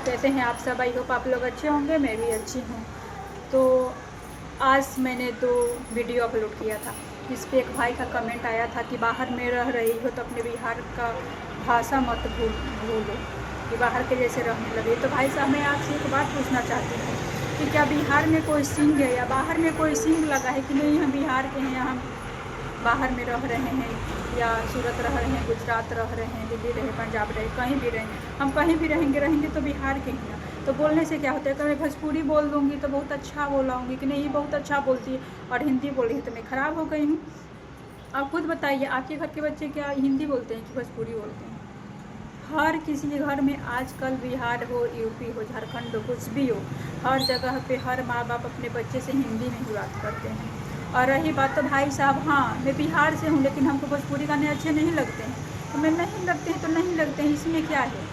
कैसे हैं आप सब? आई होप आप लोग अच्छे होंगे, मैं भी अच्छी हूँ। तो आज मैंने 2 वीडियो अपलोड किया था, जिस पे एक भाई का कमेंट आया था कि बाहर में रह रही हो तो अपने बिहार का भाषा मत भूलो कि बाहर के जैसे रहने लगे। तो भाई साहब, मैं आपसे एक बात पूछना चाहती हूँ कि क्या बिहार में कोई सिंह है या बाहर में कोई सिंह लगा है कि नहीं हम बिहार के हैं, हम बाहर में रह रहे हैं या सूरत रह रहे हैं, गुजरात रह रहे हैं, दिल्ली रहे, पंजाब रहे, कहीं भी रहें, हम कहीं भी रहेंगे तो बिहार के हैं ना। तो बोलने से क्या होता है? अगर मैं भोजपुरी बोल दूँगी तो बहुत अच्छा बोलाऊँगी कि नहीं ये बहुत अच्छा बोलती है, और हिंदी बोल रही है तो मैं ख़राब हो गई हूँ। आप खुद बताइए, आपके घर के बच्चे क्या हिंदी बोलते हैं कि भोजपुरी बोलते हैं? हर किसी के घर में आजकल बिहार हो, यूपी हो, झारखंड हो, कुछ भी हो, हर जगह पे हर माँ बाप अपने बच्चे से हिंदी में ही बात करते हैं। और रही बात तो भाई साहब, हाँ मैं बिहार से हूँ लेकिन हमको भोजपुरी गाने अच्छे नहीं लगते हैं, तो मैं नहीं लगते हैं तो नहीं लगते हैं, इसमें क्या है?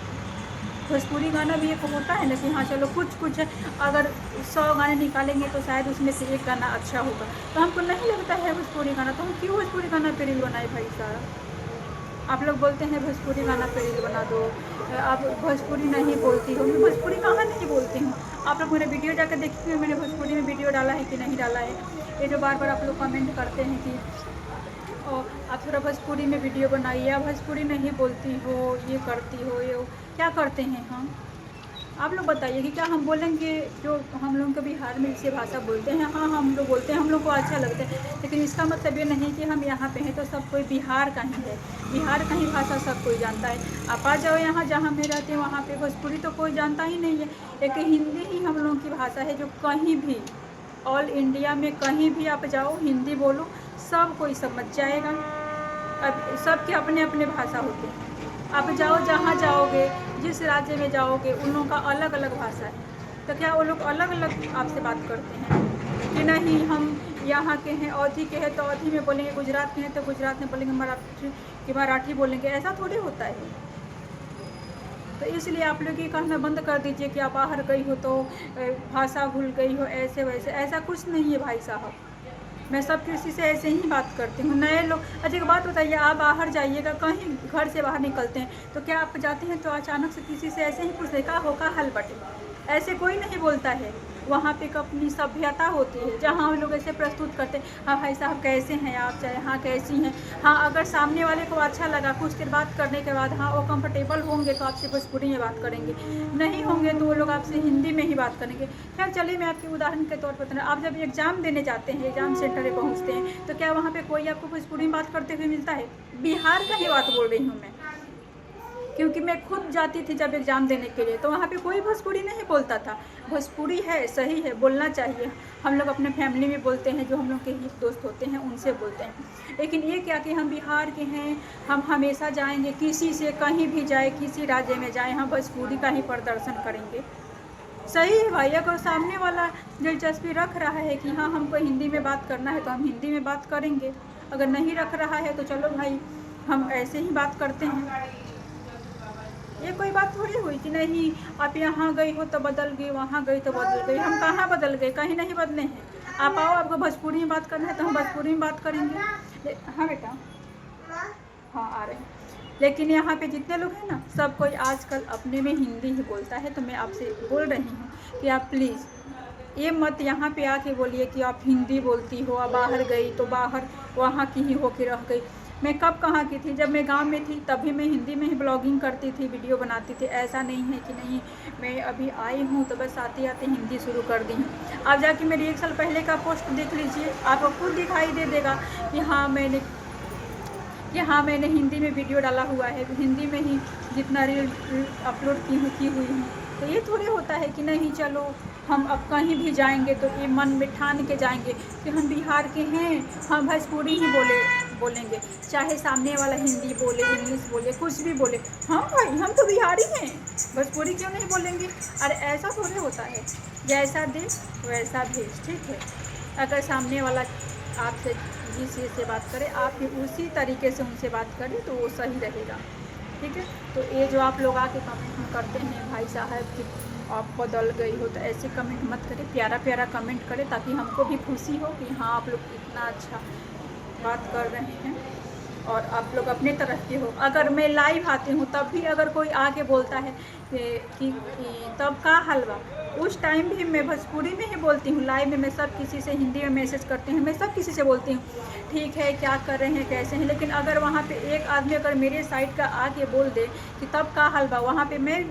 भोजपुरी गाना भी एक होता है ना कि हाँ चलो कुछ अगर 100 गाने निकालेंगे तो शायद उसमें से एक गाना अच्छा होगा, तो हमको नहीं लगता है भोजपुरी गाना, तो हम क्यों भोजपुरी गाना पे रील बनाए भाई साहब? आप लोग बोलते हैं भोजपुरी गाना पे रील बना दो, आप भोजपुरी नहीं बोलती हो। मैं भोजपुरी कहाँ नहीं बोलती हूँ? आप लोग मेरे वीडियो जाकर देखिए, मैंने भोजपुरी में वीडियो डाला है कि नहीं डाला है। ये जो बार बार आप लोग कमेंट करते हैं कि आप थोड़ा भोजपुरी में वीडियो बनाइए, आप भोजपुरी नहीं बोलती हो, ये करती हो, ये क्या करते हैं हम? आप लोग बताइए कि क्या हम बोलेंगे जो हम लोग के बिहार में इसे भाषा बोलते हैं? हाँ हम लोग बोलते हैं, हम लोग को अच्छा लगता है, लेकिन इसका मतलब ये नहीं कि हम यहाँ पे हैं तो सब कोई बिहार का ही है। बिहार का ही भाषा सब कोई जानता है। आप आ जाओ यहाँ जहाँ मैं रहती हूँ, वहाँ पे भोजपुरी तो कोई जानता ही नहीं है। एक हिंदी ही हम लोगों की भाषा है जो कहीं भी ऑल इंडिया में कहीं भी आप जाओ, हिंदी बोलो, सब कोई समझ जाएगा। अब सबके अपने अपने भाषा होते हैं। आप जाओ जहाँ जाओगे, जिस राज्य में जाओगे, उन लोगों का अलग अलग भाषा है। तो क्या वो लोग अलग अलग आपसे बात करते हैं कि नहीं हम यहाँ के हैं, अवधी के हैं तो अवधी में बोलेंगे, गुजरात के हैं तो गुजरात में बोलेंगे, मराठी बोलेंगे? ऐसा थोड़ी होता है। तो इसलिए आप लोग ये कहना बंद कर दीजिए कि आप बाहर गई हो तो भाषा भूल गई हो, ऐसे वैसे। ऐसा कुछ नहीं है भाई साहब, मैं सब किसी से ऐसे ही बात करती हूँ। नए लोग, अच्छा एक बात बताइए, आप बाहर जाइएगा, कहीं घर से बाहर निकलते हैं तो क्या आप जाते हैं तो अचानक से किसी से ऐसे ही पूछते का हो का हल बटे? ऐसे कोई नहीं बोलता है। वहाँ पे एक अपनी सभ्यता होती है जहाँ हम लोग ऐसे प्रस्तुत करते हैं, हाँ भाई साहब कैसे हैं आप, चाहे हाँ कैसी हैं। हाँ अगर सामने वाले को अच्छा लगा, कुछ देर बात करने के बाद हाँ वो कंफर्टेबल होंगे तो आपसे भोजपुरी में बात करेंगे, नहीं होंगे तो वो लोग आपसे हिंदी में ही बात करेंगे। खैर चलिए, मैं आपके उदाहरण के तौर पर बता, आप जब एग्ज़ाम देने जाते हैं, एग्ज़ाम सेंटर पर पहुँचते हैं, तो क्या वहाँ पर कोई आपको भोजपुरी में बात करते हुए मिलता है? बिहार का ही बात बोल रही हूँ मैं, क्योंकि मैं खुद जाती थी जब एग्ज़ाम देने के लिए, तो वहाँ पे कोई भोजपुरी नहीं बोलता था। भोजपुरी है, सही है, बोलना चाहिए। हम लोग अपने फैमिली में बोलते हैं, जो हम लोग के ही दोस्त होते हैं उनसे बोलते हैं। लेकिन ये क्या कि हम बिहार के हैं, हम हमेशा जाएंगे, किसी से कहीं भी जाए, किसी राज्य में जाए, हम भोजपुरी का ही प्रदर्शन करेंगे। सही है भाई, अगर सामने वाला दिलचस्पी रख रहा है कि हाँ हमको हिंदी में बात करना है तो हम हिंदी में बात करेंगे। अगर नहीं रख रहा है तो चलो भाई, हम ऐसे ही बात करते हैं। ये कोई बात थोड़ी हुई कि नहीं आप यहाँ गई हो तो बदल गई, वहाँ गई तो बदल गई। हम कहाँ बदल गए? कहीं नहीं बदले हैं। आप आओ, आपको भोजपुरी में बात करना है तो हम भोजपुरी में बात करेंगे। हाँ बेटा, हाँ आ रहे हैं। लेकिन यहाँ पे जितने लोग हैं ना, सब कोई आजकल अपने में हिंदी ही बोलता है। तो मैं आपसे बोल रही हूँ कि आप प्लीज़ ये मत यहाँ पे आके बोलिए कि आप हिंदी बोलती हो, आप बाहर गई तो बाहर वहाँ की ही हो के रह गई। मैं कब कहाँ की थी? जब मैं गांव में थी तभी मैं हिंदी में ही ब्लॉगिंग करती थी, वीडियो बनाती थी। ऐसा नहीं है कि नहीं मैं अभी आई हूँ तो बस आते आते हिंदी शुरू कर दी हूँ। आप जाके मेरी 1 साल पहले का पोस्ट देख लीजिए, आपको खुद दिखाई दे देगा कि हाँ मैंने हिंदी में वीडियो डाला हुआ है, हिंदी में ही जितना रील अपलोड की हुई हूँ। तो ये थोड़ी होता है कि नहीं चलो हम अब कहीं भी जाएंगे तो ये मन में ठान के जाएंगे कि हम बिहार के हैं, हम भोजपुरी ही बोलेंगे, चाहे सामने वाला हिंदी बोले, इंग्लिश बोले, कुछ भी बोले। हाँ भाई हम तो बिहारी हैं, भोजपुरी क्यों नहीं बोलेंगे? अरे ऐसा थोड़ी होता है, जैसा देश वैसा भेज। ठीक है, अगर सामने वाला आपसे जिस चीज़ से बात करे, आप भी उसी तरीके से उनसे बात करें तो वो सही रहेगा। ठीक है, तो ये जो आप लोग आके कमेंट करते हैं भाई साहब कि आप बदल गई हो, तो ऐसे कमेंट मत करें, प्यारा प्यारा कमेंट करें ताकि हमको भी खुशी हो कि हाँ आप लोग इतना अच्छा बात कर रहे हैं। और आप लोग अपने तरफ के हो। अगर मैं लाइव आती हूँ तब भी अगर कोई आके बोलता है कि तब का हलवा, उस टाइम भी मैं भोजपुरी में ही बोलती हूँ। लाइव में मैं सब किसी से हिंदी में मैसेज करते हैं, मैं सब किसी से बोलती हूँ ठीक है, क्या कर रहे हैं, कैसे हैं। लेकिन अगर वहाँ पे एक आदमी अगर मेरे साइड का आके बोल दे कि तब का हलवा, वहाँ पे मैं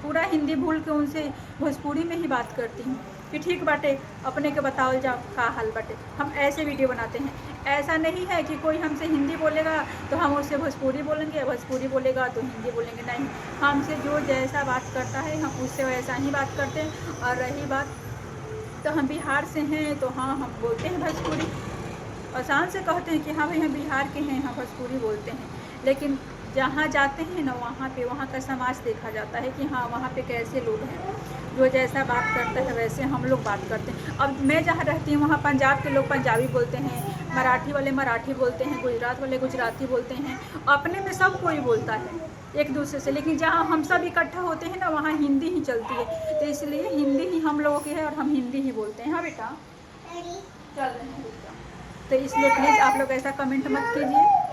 पूरा हिंदी भूल के उनसे भोजपुरी में ही बात करती हूँ कि ठीक बाटे, अपने के बताओ जाओ का हाल बाटे। हम ऐसे वीडियो बनाते हैं। ऐसा नहीं है कि कोई हमसे हिंदी बोलेगा तो हम उससे भोजपुरी बोलेंगे, भोजपुरी बोलेगा तो हिंदी बोलेंगे, नहीं। हमसे जो जैसा बात करता है हम उससे वैसा ही बात करते हैं। और रही बात तो हम बिहार से हैं तो हाँ, हम बोलते हैं भोजपुरी, आसान से कहते हैं कि हाँ भाई हम बिहार के हैं, हाँ भोजपुरी बोलते हैं। लेकिन जहाँ जाते हैं ना, वहाँ का समाज देखा जाता है कि हाँ वहाँ पे कैसे लोग हैं, जो जैसा बात करता है वैसे हम लोग बात करते हैं। अब मैं जहाँ रहती हूँ वहाँ पंजाब के लोग पंजाबी बोलते हैं, मराठी वाले मराठी बोलते हैं, गुजरात वाले गुजराती बोलते हैं। अपने में सब कोई बोलता है एक दूसरे से, लेकिन जहाँ हम सब इकट्ठा होते हैं ना, वहाँ हिंदी ही चलती है। तो इसलिए हिंदी ही हम लोगों की है और हम हिंदी ही बोलते हैं। हाँ बेटा, चल रहे हैं बेटा। तो इसलिए प्लीज़ आप लोग ऐसा कमेंट मत कीजिए।